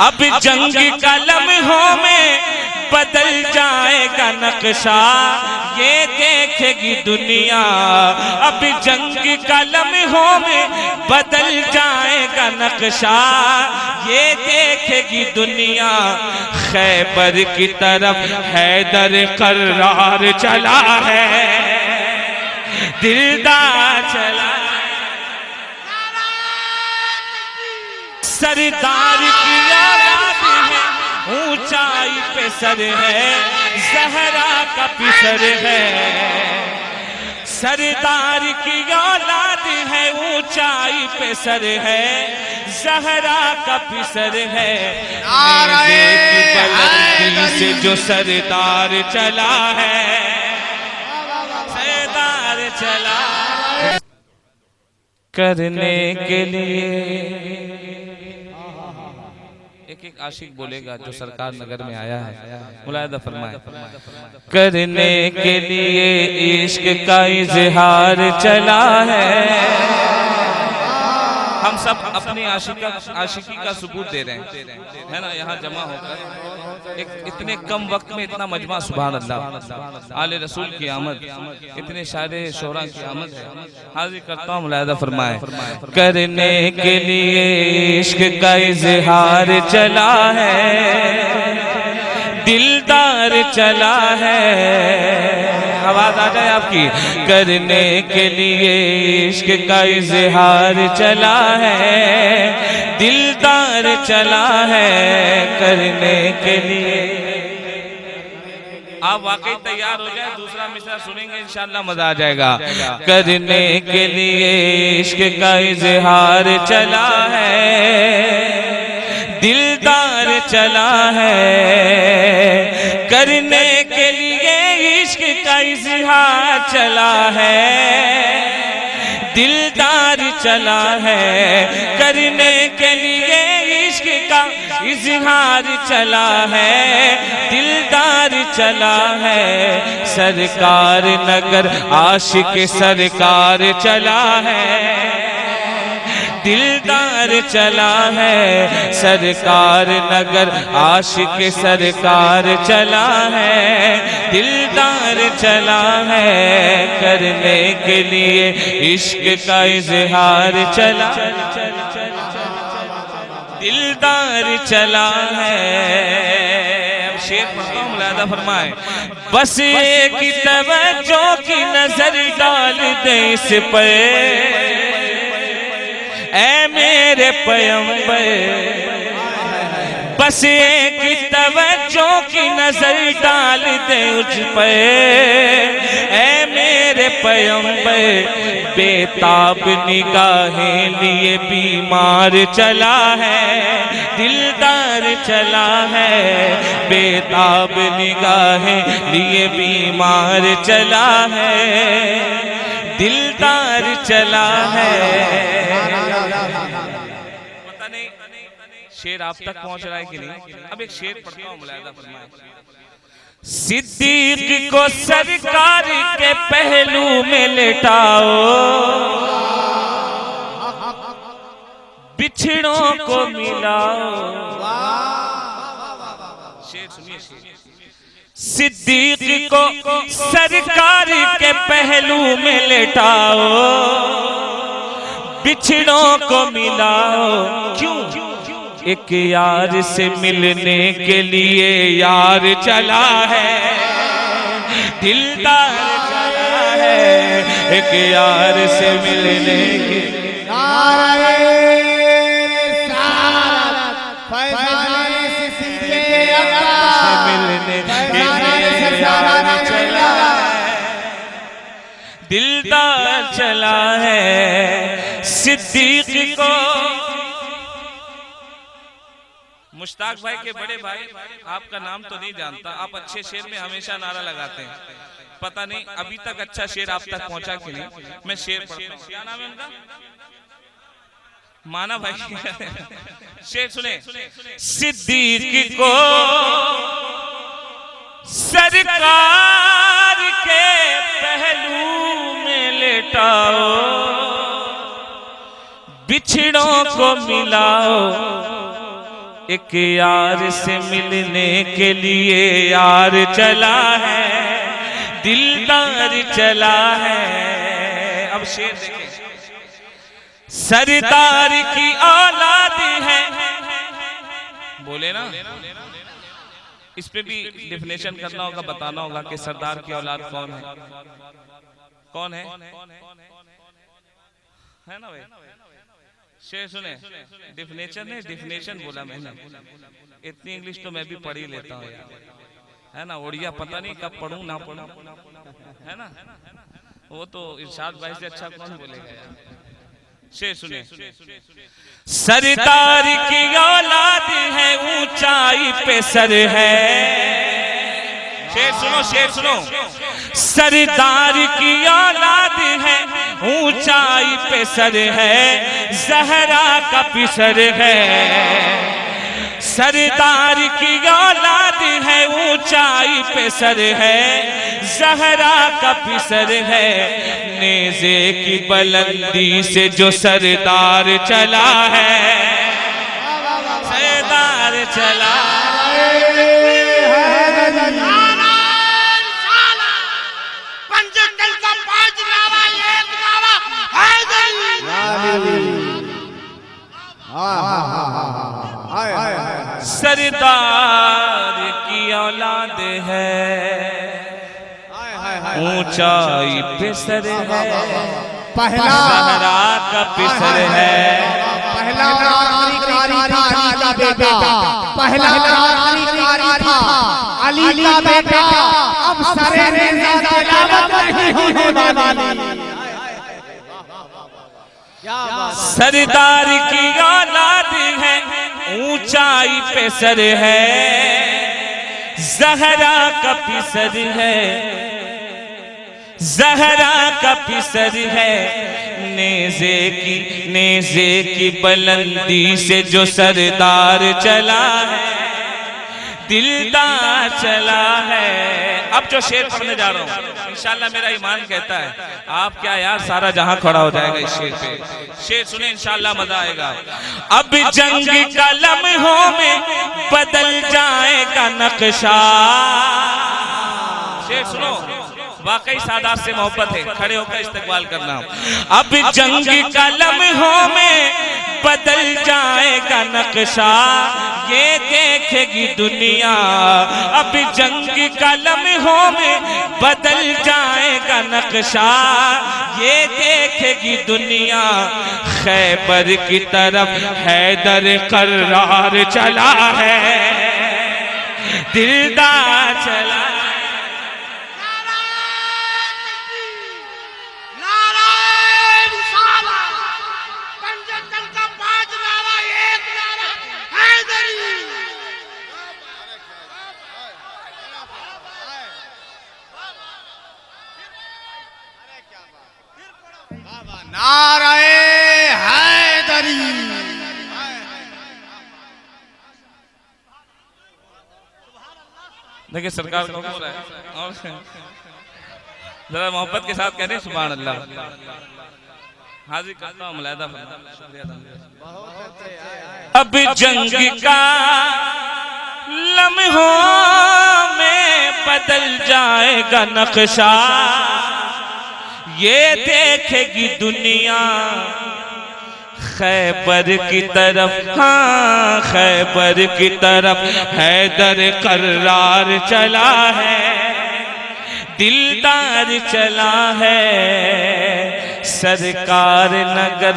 अब जंग का लम्हों में बदल जाएगा नक्शा, ये देखेगी दुनिया। अब जंग का लम्हों में बदल जाएगा नक्शा, ये देखेगी दुनिया। खैबर की तरफ हैदर कर्रार चला है, दिलदार चला सरदार की औलाद है, ऊंचाई पे सर है, ज़हरा का पिसर है। सरदार की औलाद है, ऊंचाई पे सर है, ज़हरा का पिसर है। बुलंदी से जो सरदार चला है, सरदार चला करने के लिए। एक एक आशिक बोलेगा जो सरकार नगर में आया है, मुलाहिदा फरमाए। करने के लिए इश्क का इजहार चला है। हम सब अपनी आशिकी का सबूत दे रहे हैं, है ना, यहाँ जमा होकर एक इतने कम वक्त में इतना मजमा। सुभान अल्लाह, आले रसूल की आमद, इतने शायरे शोरा की आमद है। हाजिर करता हूँ, मुलाहिदा फरमाए। करने के लिए इश्क का इजहार चला है, दिलदार चला है। आवाज आ जाए आपकी। करने के लिए इश्क का इजहार चला है, दिलदार चला है करने के लिए। आप वाकई तैयार हो जाए, दूसरा मिसरा सुनेंगे इंशाअल्लाह मजा आ जाएगा। करने के लिए इश्क का इजहार चला है, दिलदार चला है। करने के लिए इश्क का इजहार चला है, दिलदार चला है। करने के लिए इश्क का इजहार चला है, दिलदार चला है। सरकार नगर आशिक सरकार चला है, दिलदार चला है। सरकार नगर आशिक सरकार चला है, दिलदार चला है। करने के लिए इश्क का इजहार चला, दिलदार चला है। अब शेर पढ़ता हूँ, मुलाहिदा फरमाए। बस एक तवज्जो की नजर डाल दे इस पर, ऐ मेरे पैगंबर। बस एक तवज्जो की नजर डाल दे उस पर, ऐ मेरे पैगंबर। बेताब निगाहें लिए बीमार चला है, दिलदार चला है। बेताब निगाहें लिए बीमार चला है, दिलदार चला है। पता नहीं शेर आप तक पहुंच रहा है कि नहीं। अब एक शेर पढ़ता हूं, मुलाहिदा फरमाए। सिद्दीक को सरकार के पहलू में लेटाओ, बिछड़ों को मिलाओ। शेर सुनिए। सिद्दीक को सरकार के पहलू में लेटाओ, बिछड़ों को मिलाओ। क्यों? एक यार से मिलने के लिए यार चला है, दिलदार चला है। एक यार से मिलने के दिलदार चला है। सिद्दीक को मुश्ताक भाई के बड़े भाई, आपका नाम तो नहीं जानता, आप अच्छे शेर में हमेशा नारा लगाते हैं। पता नहीं अभी तक अच्छा शेर आप तक पहुंचा कि नहीं। मैं शेर पढ़ता हूं। क्या नाम है उनका? माना भाई। शेर सुने। सिद्दीक को सरकार के पहलू में लेटाओ, बिछड़ों को मिलाओ। एक यार से मिलने के लिए यार चला है, दिलदार चला है। अब शेर देखें, सरदार की औलाद है, बोले ना, इस पे भी डिफिनेशन करना होगा, बताना होगा कि सरदार की औलाद कौन है, कौन है ना भाई। शेर सुने, डिफिनेशन है, डिफिनेशन बोला मैंने। इतनी इंग्लिश तो मैं भी पढ़ ही लेता हूँ यार, है ना। उड़िया पता नहीं कब पढ़ूं ना पढ़ूं, है ना। वो तो इरशाद भाई से अच्छा कौन बोलेगा यार। शेर सुने, सरदार की औलाद है, ऊंचाई पे सर है। शेर सुनो, शेर सुनो, सरदार की औलाद है, ऊंचाई पे सर है, ज़हरा का पिसर है। सरदार की औलाद है, ऊंचाई पे सर है, ज़हरा का पिसर है। नेज़े की बुलंदी से जो सरदार चला है, सरदार चला सरदार की औलाद है, ऊंचाई पे सर है, ज़हरा का पिसर है। पहला अली का बेटा, अब सरे सरदार की औलाद है, ऊंचाई पे सर है, ज़हरा का पिसर है, ज़हरा का पिसर है। नेज़े की बुलंदी से जो सरदार चला है, दिलदार चला है। अब जो शेर पढ़ने जा रहा हूँ, इंशाल्लाह मेरा ईमान कहता है आप क्या यार सारा जहां खड़ा हो जाएगा इस शेर पे। शेर सुने, इंशाल्लाह मजा आएगा। अब जंग का लम्हों में बदल जाएगा नक्शा। शेर सुनो, वाकई सादात से मोहब्बत है, खड़े होकर इस्तकबाल करना। अब जंग का लम्हों में बदल जाएगा नक्शा, ये देखेगी दुनिया। अब जंग का लम्हों में बदल जाएगा नक्शा, ये देखेगी दुनिया। खैबर की तरफ हैदर कर्रार चला है, दिलदार चला। नारे हैदरी। देखिए सरकार को बोल रहा है, और जरा मोहब्बत के साथ कह रहे हैं सुभान अल्लाह। हाजिर करता हूं मुलायदा। अब जंग का लम्हों में बदल जाएगा नक्शा, ये देखेगी दुनिया। खैबर की तरफ, हाँ खैबर की तरफ हैदर कर्रार चला है, दिलदार चला है। सरकार नगर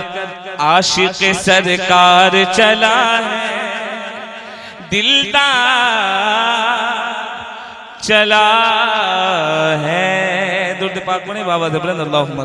आशिक सरकार चला है, दिलदार चला है। दुर्द पाक बने बाबा ज़बरन अल्लाहुम्मा